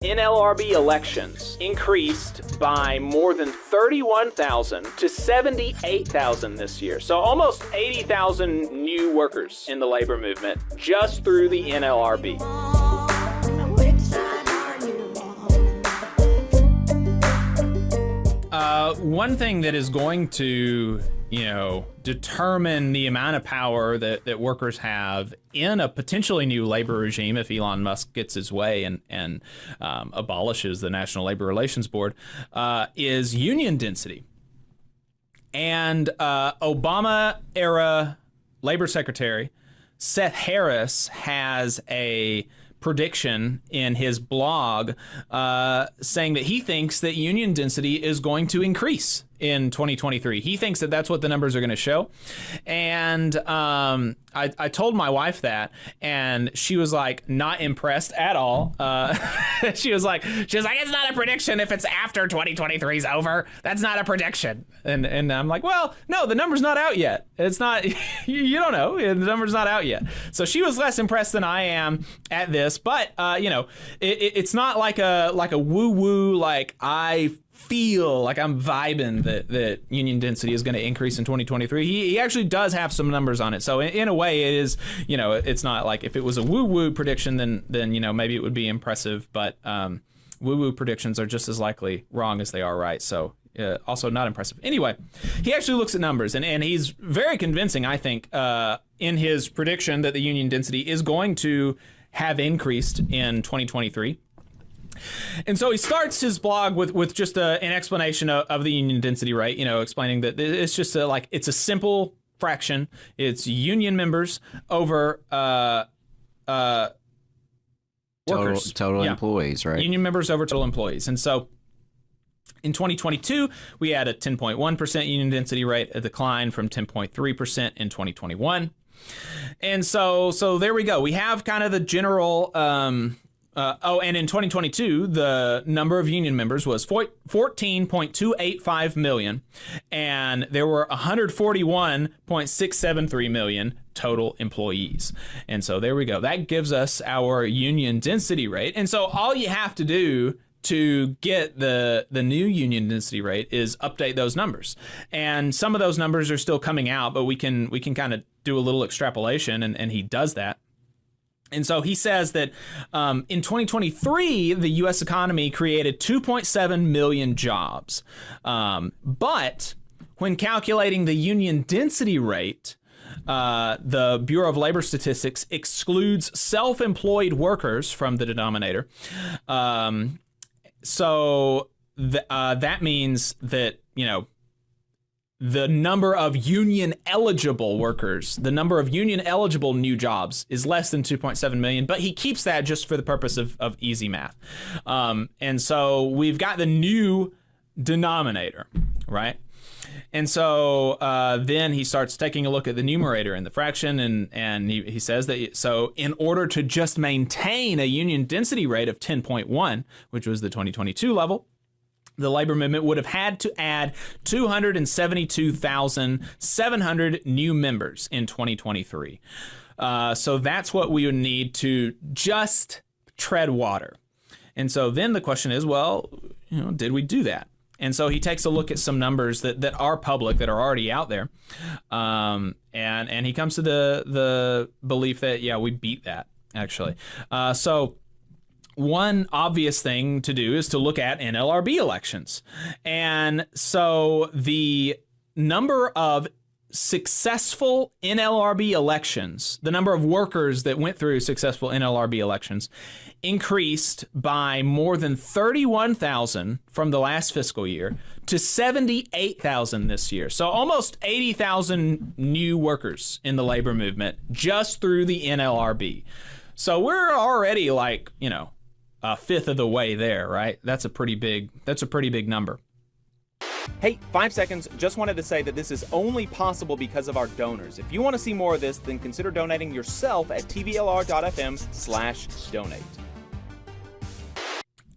NLRB elections increased by more than 31,000 to 78,000 this year. So almost 80,000 new workers in the labor movement just through the NLRB. One thing that is going to, determine the amount of power that workers have in a potentially new labor regime, if Elon Musk gets his way and abolishes the National Labor Relations Board, is union density. And Obama-era Labor Secretary Seth Harris has a prediction in his blog saying that he thinks that union density is going to increase in 2023. He thinks that that's what the numbers are going to show. And I told my wife that, and she was like not impressed at all. She was like, it's not a prediction if it's after 2023 is over. That's not a prediction. And I'm like, well, no, the number's not out yet. It's not, you don't know. The number's not out yet. So she was less impressed than I am at this, but it's not like a woo-woo, like I feel like I'm vibing that union density is going to increase in 2023. He actually does have some numbers on it. So in a way it is, it's not like if it was a woo-woo prediction, then maybe it would be impressive, but woo-woo predictions are just as likely wrong as they are right. So also not impressive. Anyway, he actually looks at numbers and he's very convincing, I think, in his prediction that the union density is going to have increased in 2023. And so he starts his blog with just an explanation of the union density rate, explaining that it's just it's a simple fraction. It's union members over workers. Total employees, right? Union members over total employees. And so in 2022, we had a 10.1% union density rate, a decline from 10.3% in 2021. And so there we go. We have kind of the general... and in 2022, the number of union members was 14.285 million, and there were 141.673 million total employees. And so there we go. That gives us our union density rate. And so all you have to do to get the new union density rate is update those numbers. And some of those numbers are still coming out, but we can kind of do a little extrapolation, and he does that. And so he says that in 2023, the U.S. economy created 2.7 million jobs. But when calculating the union density rate, the Bureau of Labor Statistics excludes self-employed workers from the denominator. So that means that, the number of union eligible workers, the number of union eligible new jobs is less than 2.7 million, but he keeps that just for the purpose of easy math. And so we've got the new denominator, right? And so then he starts taking a look at the numerator and the fraction, and he says that so in order to just maintain a union density rate of 10.1, which was the 2022 level, the labor movement would have had to add 272,700 new members in 2023. So that's what we would need to just tread water. And so then the question is, well, did we do that? And so he takes a look at some numbers that are public, that are already out there. And he comes to the belief that, yeah, we beat that, actually. So one obvious thing to do is to look at NLRB elections. And so the number of successful NLRB elections, the number of workers that went through successful NLRB elections, increased by more than 31,000 from the last fiscal year to 78,000 this year. So almost 80,000 new workers in the labor movement just through the NLRB. So we're already a fifth of the way there, right? That's a pretty big number. Hey, 5 seconds. Just wanted to say that this is only possible because of our donors. If you want to see more of this, then consider donating yourself at tvlr.fm/donate.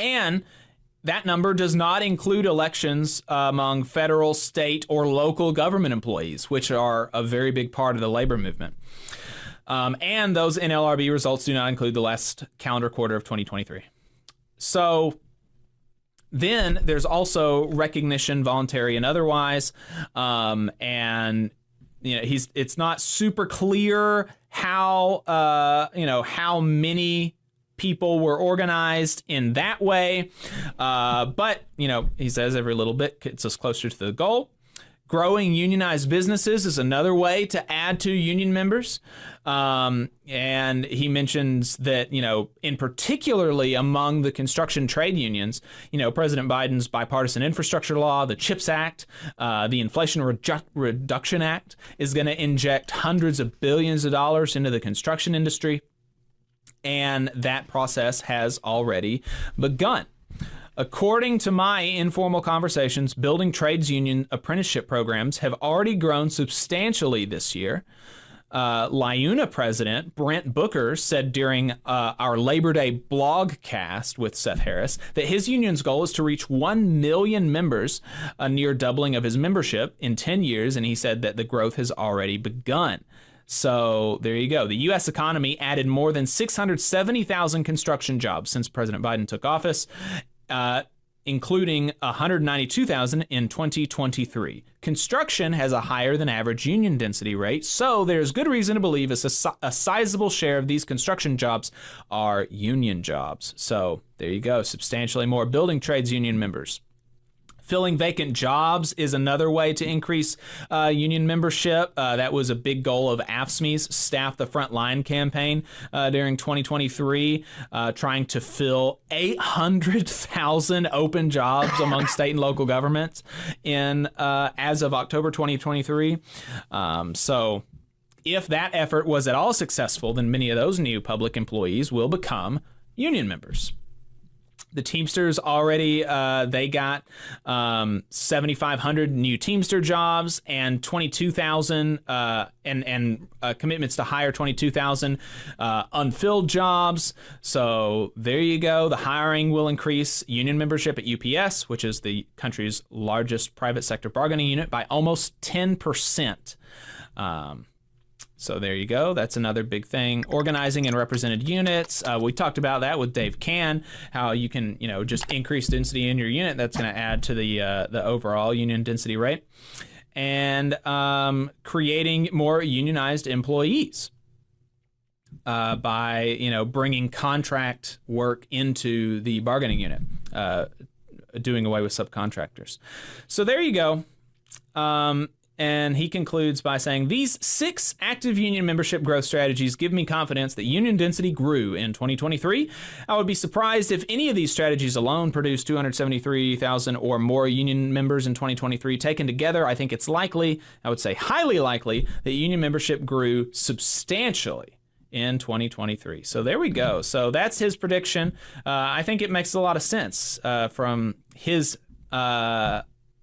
And that number does not include elections among federal, state, or local government employees, which are a very big part of the labor movement. And those NLRB results do not include the last calendar quarter of 2023. So then there's also recognition, voluntary and otherwise, and it's not super clear how how many people were organized in that way, but he says every little bit gets us closer to the goal. Growing unionized businesses is another way to add to union members. And he mentions that, in particularly among the construction trade unions, President Biden's bipartisan infrastructure law, the CHIPS Act, the Inflation Reduction Act is going to inject hundreds of billions of dollars into the construction industry. And that process has already begun. According to my informal conversations, building trades union apprenticeship programs have already grown substantially this year. LIUNA president Brent Booker said during our Labor Day blogcast with Seth Harris that his union's goal is to reach 1 million members, a near doubling of his membership in 10 years, and he said that the growth has already begun. So there you go. The U.S. economy added more than 670,000 construction jobs since President Biden took office, including 192,000 in 2023. Construction has a higher than average union density rate, so there's good reason to believe a sizable share of these construction jobs are union jobs. So there you go, substantially more building trades union members. Filling vacant jobs is another way to increase union membership. That was a big goal of AFSCME's Staff the Front Line campaign during 2023, trying to fill 800,000 open jobs among state and local governments as of October 2023. So if that effort was at all successful, then many of those new public employees will become union members. The Teamsters already, they got 7,500 new Teamster jobs and 22,000 and commitments to hire 22,000 unfilled jobs. So there you go. The hiring will increase union membership at UPS, which is the country's largest private sector bargaining unit, by almost 10%. So there you go. That's another big thing. Organizing and represented units. We talked about that with Dave Cann, how you can, just increase density in your unit. That's going to add to the overall union density rate. And creating more unionized employees by, bringing contract work into the bargaining unit, doing away with subcontractors. So there you go. And he concludes by saying, these 6 active union membership growth strategies give me confidence that union density grew in 2023. I would be surprised if any of these strategies alone produced 273,000 or more union members in 2023. Taken together, I think it's likely, I would say highly likely, that union membership grew substantially in 2023. So there we go. So that's his prediction. I think it makes a lot of sense from his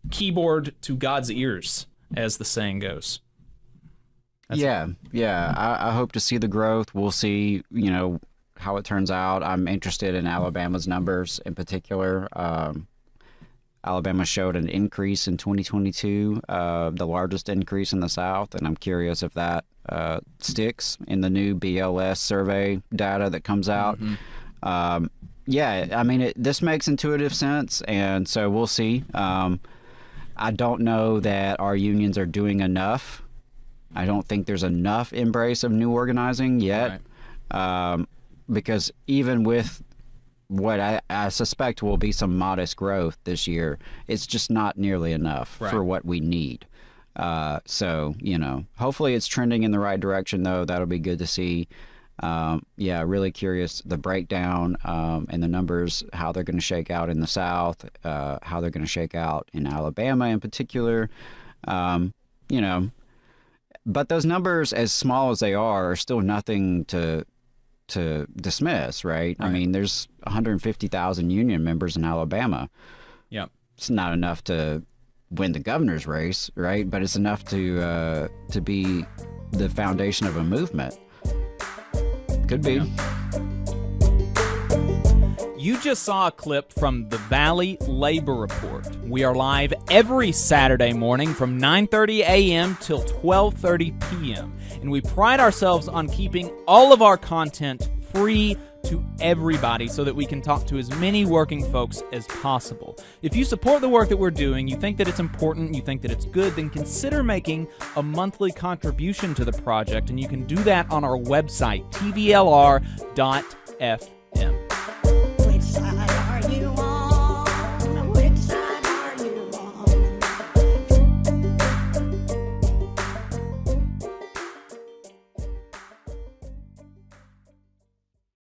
keyboard to God's ears, as the saying goes. Yeah. I hope to see the growth. We'll see, how it turns out. I'm interested in Alabama's numbers in particular. Alabama showed an increase in 2022, the largest increase in the South, and I'm curious if that sticks in the new BLS survey data that comes out. Mm-hmm. This makes intuitive sense, and so we'll see. I don't know that our unions are doing enough. I don't think there's enough embrace of new organizing yet, right. Because even with what I suspect will be some modest growth this year, it's just not nearly enough for what we need. So, hopefully it's trending in the right direction, though. That'll be good to see. Really curious the breakdown and the numbers, how they're going to shake out in the South, how they're going to shake out in Alabama in particular. But those numbers, as small as they are still nothing to dismiss, right? I mean, there's 150,000 union members in Alabama. Yeah, it's not enough to win the governor's race, right? But it's enough to be the foundation of a movement. Could be. You just saw a clip from the Valley Labor Report. We are live every Saturday morning from 9:30 a.m. till 12:30 p.m. And we pride ourselves on keeping all of our content free to everybody so that we can talk to as many working folks as possible. If you support the work that we're doing, you think that it's important, you think that it's good, then consider making a monthly contribution to the project, and you can do that on our website, tvlr.fm. Which side are you